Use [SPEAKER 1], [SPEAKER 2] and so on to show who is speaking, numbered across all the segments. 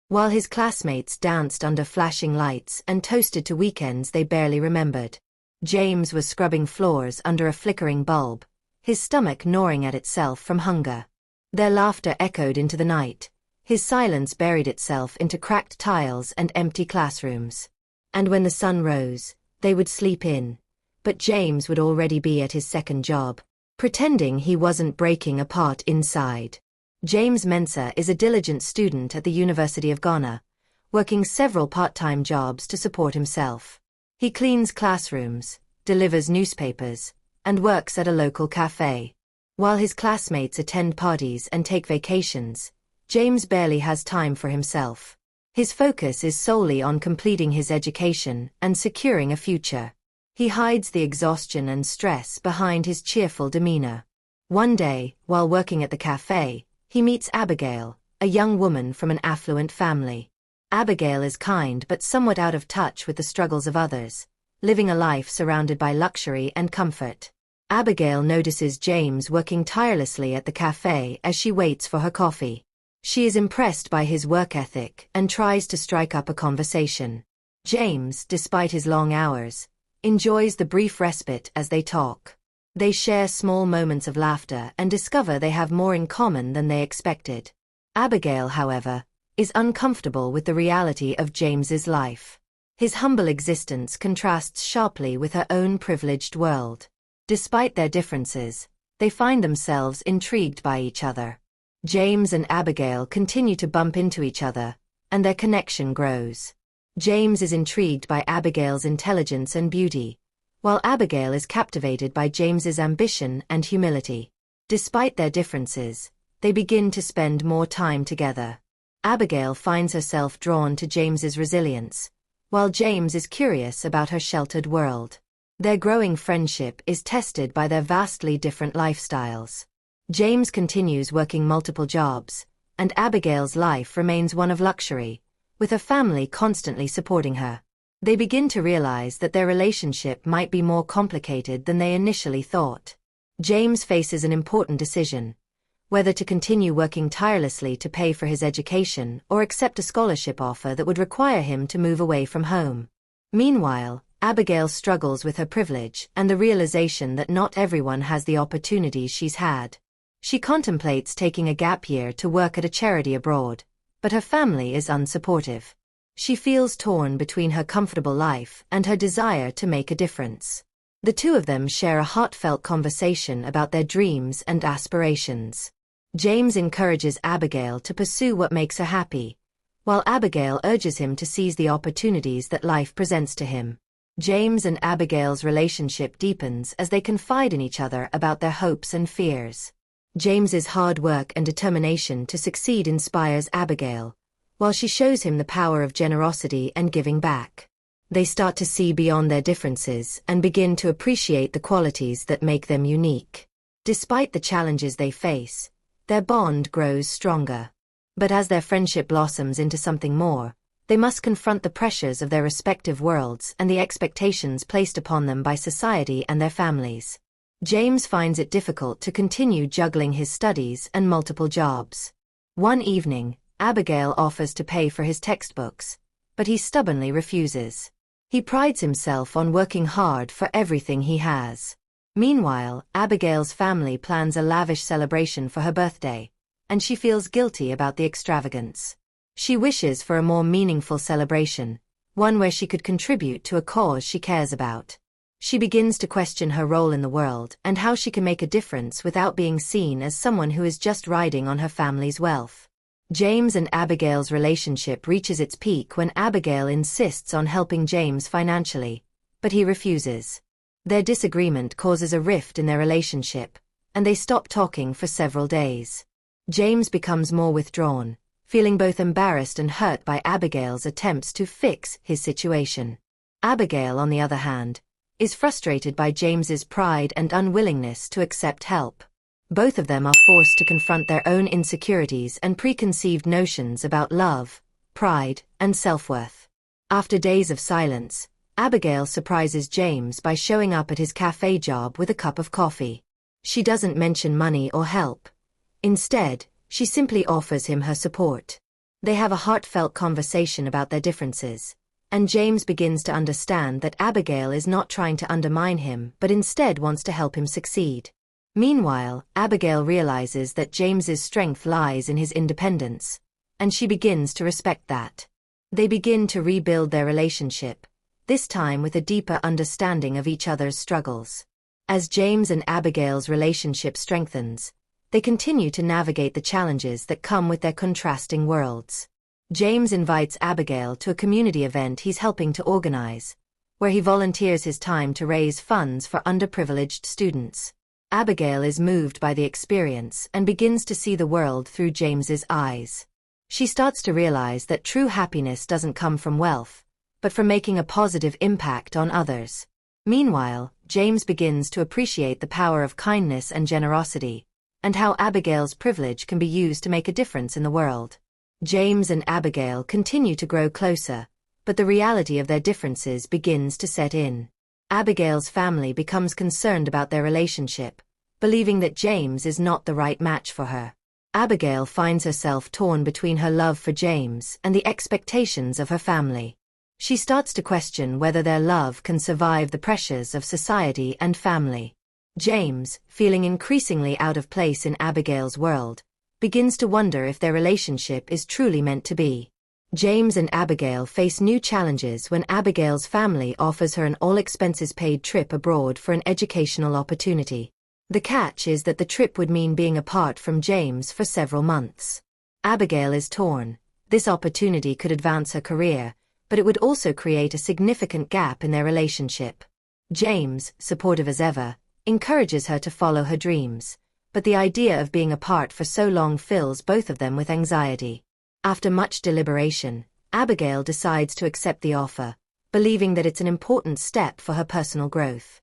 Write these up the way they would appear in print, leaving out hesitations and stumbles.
[SPEAKER 1] while his classmates danced under flashing lights and toasted to weekends they barely remembered. James was scrubbing floors under a flickering bulb, his stomach gnawing at itself from hunger. Their laughter echoed into the night. His silence buried itself into cracked tiles and empty classrooms. And when the sun rose, they would sleep in. But James would already be at his second job, pretending he wasn't breaking apart inside. James Mensah is a diligent student at the University of Ghana, working several part-time jobs to support himself. He cleans classrooms, delivers newspapers, and works at a local cafe. While his classmates attend parties and take vacations, James barely has time for himself. His focus is solely on completing his education and securing a future. He hides the exhaustion and stress behind his cheerful demeanor. One day, while working at the cafe, he meets Abigail, a young woman from an affluent family. Abigail is kind but somewhat out of touch with the struggles of others, living a life surrounded by luxury and comfort. Abigail notices James working tirelessly at the cafe as she waits for her coffee. She is impressed by his work ethic and tries to strike up a conversation. James, despite his long hours, enjoys the brief respite as they talk. They share small moments of laughter and discover they have more in common than they expected. Abigail, however, is uncomfortable with the reality of James's life. His humble existence contrasts sharply with her own privileged world. Despite their differences, they find themselves intrigued by each other. James and Abigail continue to bump into each other, and their connection grows. James is intrigued by Abigail's intelligence and beauty, while Abigail is captivated by James's ambition and humility. Despite their differences, they begin to spend more time together. Abigail finds herself drawn to James's resilience, while James is curious about her sheltered world. Their growing friendship is tested by their vastly different lifestyles. James continues working multiple jobs, and Abigail's life remains one of luxury, with her family constantly supporting her. They begin to realize that their relationship might be more complicated than they initially thought. James faces an important decision: whether to continue working tirelessly to pay for his education or accept a scholarship offer that would require him to move away from home. Meanwhile, Abigail struggles with her privilege and the realization that not everyone has the opportunities she's had. She contemplates taking a gap year to work at a charity abroad, but her family is unsupportive. She feels torn between her comfortable life and her desire to make a difference. The two of them share a heartfelt conversation about their dreams and aspirations. James encourages Abigail to pursue what makes her happy, while Abigail urges him to seize the opportunities that life presents to him. James and Abigail's relationship deepens as they confide in each other about their hopes and fears. James's hard work and determination to succeed inspires Abigail, while she shows him the power of generosity and giving back. They start to see beyond their differences and begin to appreciate the qualities that make them unique. Despite the challenges they face, their bond grows stronger. But as their friendship blossoms into something more, they must confront the pressures of their respective worlds and the expectations placed upon them by society and their families. James finds it difficult to continue juggling his studies and multiple jobs. One evening, Abigail offers to pay for his textbooks, but he stubbornly refuses. He prides himself on working hard for everything he has. Meanwhile, Abigail's family plans a lavish celebration for her birthday, and she feels guilty about the extravagance. She wishes for a more meaningful celebration, one where she could contribute to a cause she cares about. She begins to question her role in the world and how she can make a difference without being seen as someone who is just riding on her family's wealth. James and Abigail's relationship reaches its peak when Abigail insists on helping James financially, but he refuses. Their disagreement causes a rift in their relationship, and they stop talking for several days. James becomes more withdrawn, feeling both embarrassed and hurt by Abigail's attempts to fix his situation. Abigail, on the other hand, is frustrated by James's pride and unwillingness to accept help. Both of them are forced to confront their own insecurities and preconceived notions about love, pride, and self-worth. After days of silence, Abigail surprises James by showing up at his cafe job with a cup of coffee. She doesn't mention money or help. Instead, she simply offers him her support. They have a heartfelt conversation about their differences, and James begins to understand that Abigail is not trying to undermine him but instead wants to help him succeed. Meanwhile, Abigail realizes that James's strength lies in his independence, and she begins to respect that. They begin to rebuild their relationship, this time with a deeper understanding of each other's struggles. As James and Abigail's relationship strengthens, they continue to navigate the challenges that come with their contrasting worlds. James invites Abigail to a community event he's helping to organize, where he volunteers his time to raise funds for underprivileged students. Abigail is moved by the experience and begins to see the world through James's eyes. She starts to realize that true happiness doesn't come from wealth, but from making a positive impact on others. Meanwhile, James begins to appreciate the power of kindness and generosity, and how Abigail's privilege can be used to make a difference in the world. James and Abigail continue to grow closer, but the reality of their differences begins to set in. Abigail's family becomes concerned about their relationship, believing that James is not the right match for her. Abigail finds herself torn between her love for James and the expectations of her family. She starts to question whether their love can survive the pressures of society and family. James, feeling increasingly out of place in Abigail's world, begins to wonder if their relationship is truly meant to be. James and Abigail face new challenges when Abigail's family offers her an all-expenses-paid trip abroad for an educational opportunity. The catch is that the trip would mean being apart from James for several months. Abigail is torn. This opportunity could advance her career, but it would also create a significant gap in their relationship. James, supportive as ever, encourages her to follow her dreams, but the idea of being apart for so long fills both of them with anxiety. After much deliberation, Abigail decides to accept the offer, believing that it's an important step for her personal growth.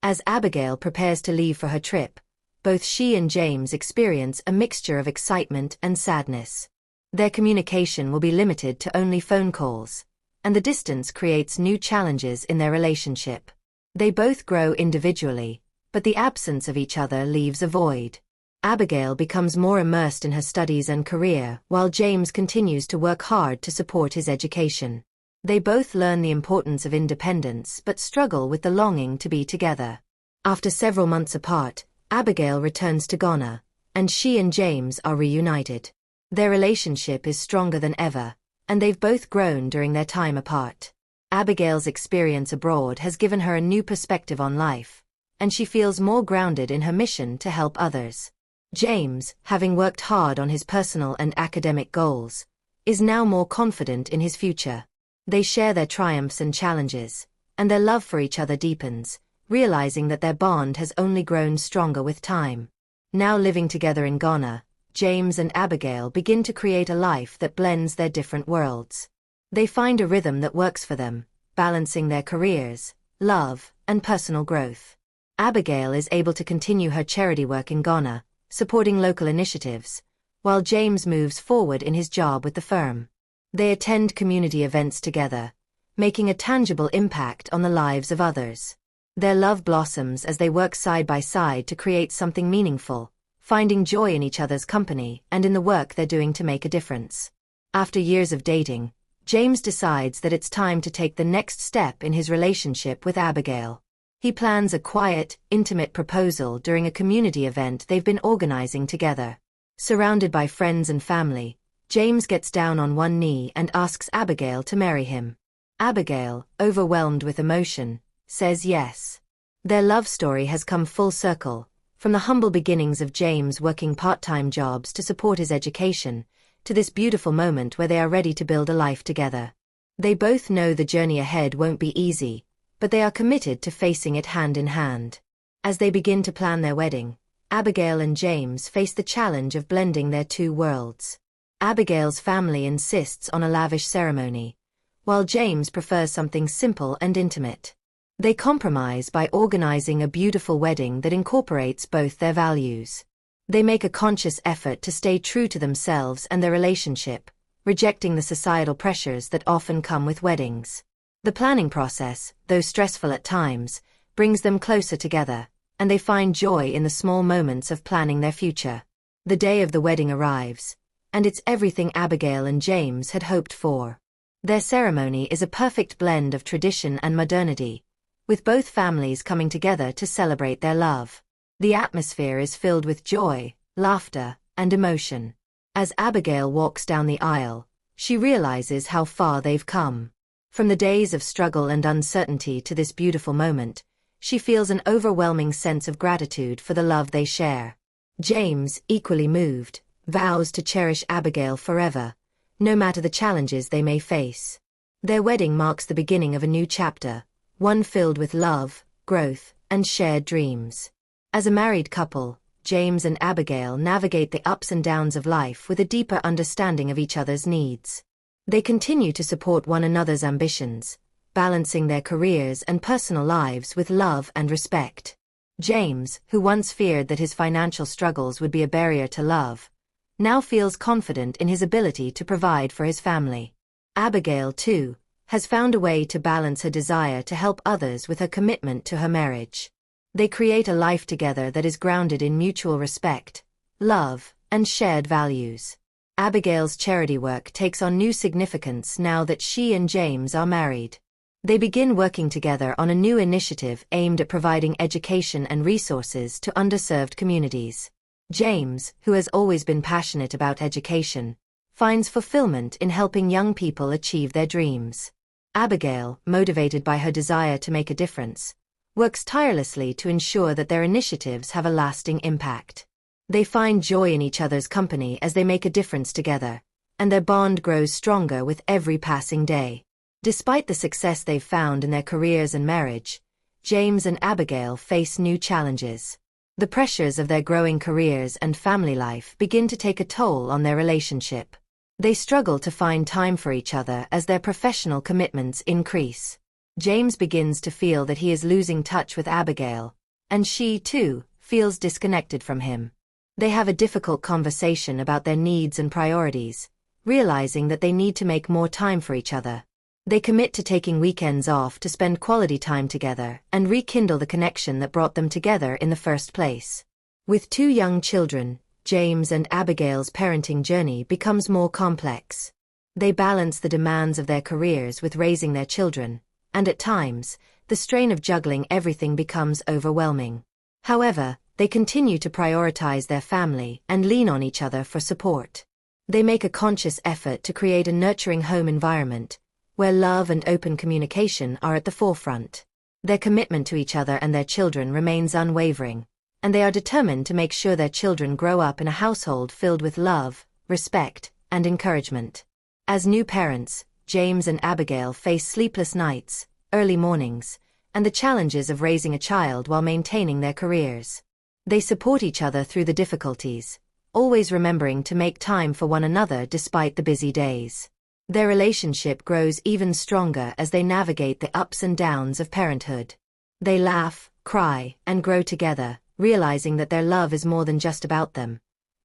[SPEAKER 1] As Abigail prepares to leave for her trip, both she and James experience a mixture of excitement and sadness. Their communication will be limited to only phone calls, and the distance creates new challenges in their relationship. They both grow individually, but the absence of each other leaves a void. Abigail becomes more immersed in her studies and career, while James continues to work hard to support his education. They both learn the importance of independence but struggle with the longing to be together. After several months apart, Abigail returns to Ghana, and she and James are reunited. Their relationship is stronger than ever, and they've both grown during their time apart. Abigail's experience abroad has given her a new perspective on life, and she feels more grounded in her mission to help others. James, having worked hard on his personal and academic goals, is now more confident in his future. They share their triumphs and challenges, and their love for each other deepens, realizing that their bond has only grown stronger with time. Now living together in Ghana, James and Abigail begin to create a life that blends their different worlds. They find a rhythm that works for them, balancing their careers, love, and personal growth. Abigail is able to continue her charity work in Ghana, supporting local initiatives, while James moves forward in his job with the firm. They attend community events together, making a tangible impact on the lives of others. Their love blossoms as they work side by side to create something meaningful, finding joy in each other's company and in the work they're doing to make a difference. After years of dating, James decides that it's time to take the next step in his relationship with Abigail. He plans a quiet, intimate proposal during a community event they've been organizing together. Surrounded by friends and family, James gets down on one knee and asks Abigail to marry him. Abigail, overwhelmed with emotion, says yes. Their love story has come full circle, from the humble beginnings of James working part-time jobs to support his education, to this beautiful moment where they are ready to build a life together. They both know the journey ahead won't be easy, but they are committed to facing it hand in hand. As they begin to plan their wedding, Abigail and James face the challenge of blending their two worlds. Abigail's family insists on a lavish ceremony, while James prefers something simple and intimate. They compromise by organizing a beautiful wedding that incorporates both their values. They make a conscious effort to stay true to themselves and their relationship, rejecting the societal pressures that often come with weddings. The planning process, though stressful at times, brings them closer together, and they find joy in the small moments of planning their future. The day of the wedding arrives, and it's everything Abigail and James had hoped for. Their ceremony is a perfect blend of tradition and modernity, with both families coming together to celebrate their love. The atmosphere is filled with joy, laughter, and emotion. As Abigail walks down the aisle, she realizes how far they've come. From the days of struggle and uncertainty to this beautiful moment, she feels an overwhelming sense of gratitude for the love they share. James, equally moved, vows to cherish Abigail forever, no matter the challenges they may face. Their wedding marks the beginning of a new chapter, one filled with love, growth, and shared dreams. As a married couple, James and Abigail navigate the ups and downs of life with a deeper understanding of each other's needs. They continue to support one another's ambitions, balancing their careers and personal lives with love and respect. James, who once feared that his financial struggles would be a barrier to love, now feels confident in his ability to provide for his family. Abigail, too, has found a way to balance her desire to help others with her commitment to her marriage. They create a life together that is grounded in mutual respect, love, and shared values. Abigail's charity work takes on new significance now that she and James are married. They begin working together on a new initiative aimed at providing education and resources to underserved communities. James, who has always been passionate about education, finds fulfillment in helping young people achieve their dreams. Abigail, motivated by her desire to make a difference, works tirelessly to ensure that their initiatives have a lasting impact. They find joy in each other's company as they make a difference together, and their bond grows stronger with every passing day. Despite the success they've found in their careers and marriage, James and Abigail face new challenges. The pressures of their growing careers and family life begin to take a toll on their relationship. They struggle to find time for each other as their professional commitments increase. James begins to feel that he is losing touch with Abigail, and she, too, feels disconnected from him. They have a difficult conversation about their needs and priorities, realizing that they need to make more time for each other. They commit to taking weekends off to spend quality time together and rekindle the connection that brought them together in the first place. With 2 young children, James and Abigail's parenting journey becomes more complex. They balance the demands of their careers with raising their children, and at times, the strain of juggling everything becomes overwhelming. However, they continue to prioritize their family and lean on each other for support. They make a conscious effort to create a nurturing home environment, where love and open communication are at the forefront. Their commitment to each other and their children remains unwavering, and they are determined to make sure their children grow up in a household filled with love, respect, and encouragement. As new parents, James and Abigail face sleepless nights, early mornings, and the challenges of raising a child while maintaining their careers. They support each other through the difficulties, always remembering to make time for one another despite the busy days. Their relationship grows even stronger as they navigate the ups and downs of parenthood. They laugh, cry, and grow together, realizing that their love is more than just about them.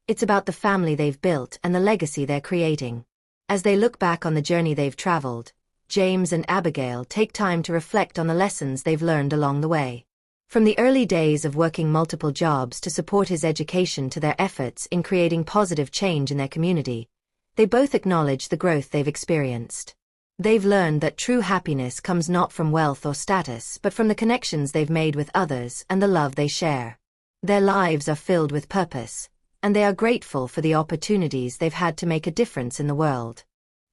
[SPEAKER 1] It's about the family they've built and the legacy they're creating. As they look back on the journey they've traveled, James and Abigail take time to reflect on the lessons they've learned along the way. From the early days of working multiple jobs to support his education to their efforts in creating positive change in their community, they both acknowledge the growth they've experienced. They've learned that true happiness comes not from wealth or status but from the connections they've made with others and the love they share. Their lives are filled with purpose, and they are grateful for the opportunities they've had to make a difference in the world.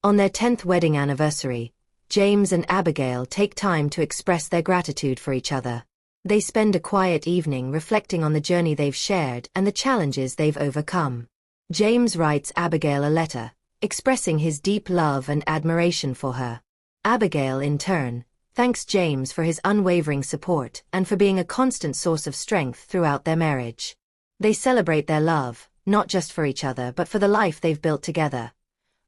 [SPEAKER 1] On their 10th wedding anniversary, James and Abigail take time to express their gratitude for each other. They spend a quiet evening reflecting on the journey they've shared and the challenges they've overcome. James writes Abigail a letter, expressing his deep love and admiration for her. Abigail, in turn, thanks James for his unwavering support and for being a constant source of strength throughout their marriage. They celebrate their love, not just for each other but for the life they've built together.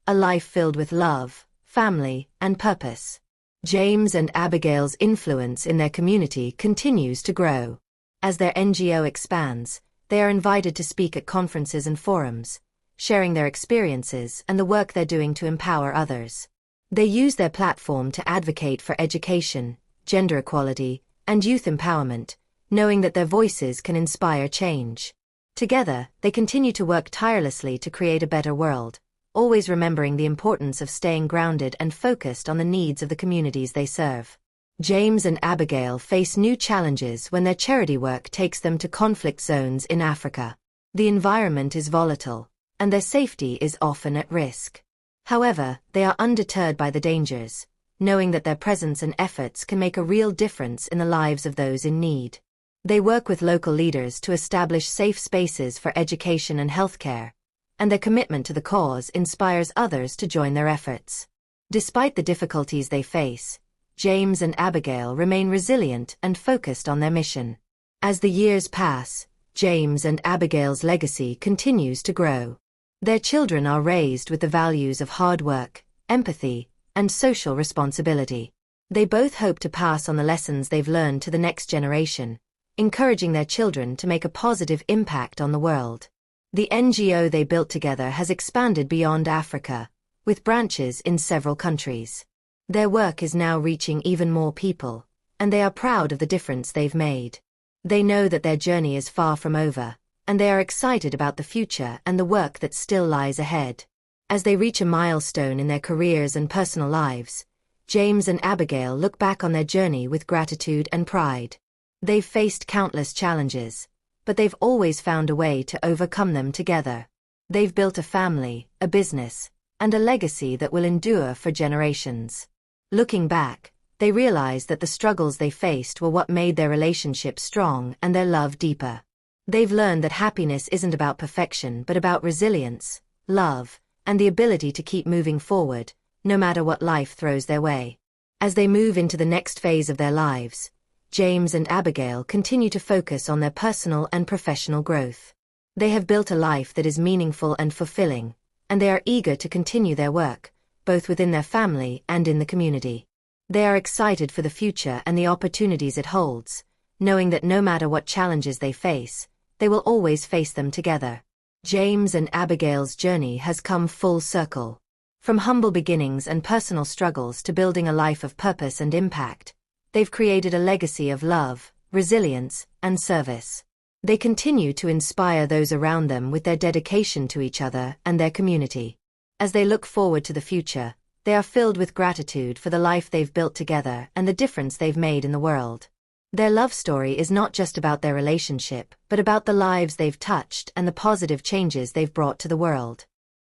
[SPEAKER 1] A life filled with love, family, and purpose. James and Abigail's influence in their community continues to grow. As their NGO expands, they are invited to speak at conferences and forums, sharing their experiences and the work they're doing to empower others. They use their platform to advocate for education, gender equality, and youth empowerment, knowing that their voices can inspire change. Together, they continue to work tirelessly to create a better world, always remembering the importance of staying grounded and focused on the needs of the communities they serve. James and Abigail face new challenges when their charity work takes them to conflict zones in Africa. The environment is volatile, and their safety is often at risk. However, they are undeterred by the dangers, knowing that their presence and efforts can make a real difference in the lives of those in need. They work with local leaders to establish safe spaces for education and healthcare, and their commitment to the cause inspires others to join their efforts. Despite the difficulties they face, James and Abigail remain resilient and focused on their mission. As the years pass, James and Abigail's legacy continues to grow. Their children are raised with the values of hard work, empathy, and social responsibility. They both hope to pass on the lessons they've learned to the next generation, encouraging their children to make a positive impact on the world. The NGO they built together has expanded beyond Africa, with branches in several countries. Their work is now reaching even more people, and they are proud of the difference they've made. They know that their journey is far from over, and they are excited about the future and the work that still lies ahead. As they reach a milestone in their careers and personal lives, James and Abigail look back on their journey with gratitude and pride. They've faced countless challenges, but they've always found a way to overcome them together. They've built a family, a business, and a legacy that will endure for generations. Looking back, they realize that the struggles they faced were what made their relationship strong and their love deeper. They've learned that happiness isn't about perfection but about resilience, love, and the ability to keep moving forward, no matter what life throws their way. As they move into the next phase of their lives, James and Abigail continue to focus on their personal and professional growth. They have built a life that is meaningful and fulfilling, and they are eager to continue their work, both within their family and in the community. They are excited for the future and the opportunities it holds, knowing that no matter what challenges they face, they will always face them together. James and Abigail's journey has come full circle. From humble beginnings and personal struggles to building a life of purpose and impact, they've created a legacy of love, resilience, and service. They continue to inspire those around them with their dedication to each other and their community. As they look forward to the future, they are filled with gratitude for the life they've built together and the difference they've made in the world. Their love story is not just about their relationship, but about the lives they've touched and the positive changes they've brought to the world.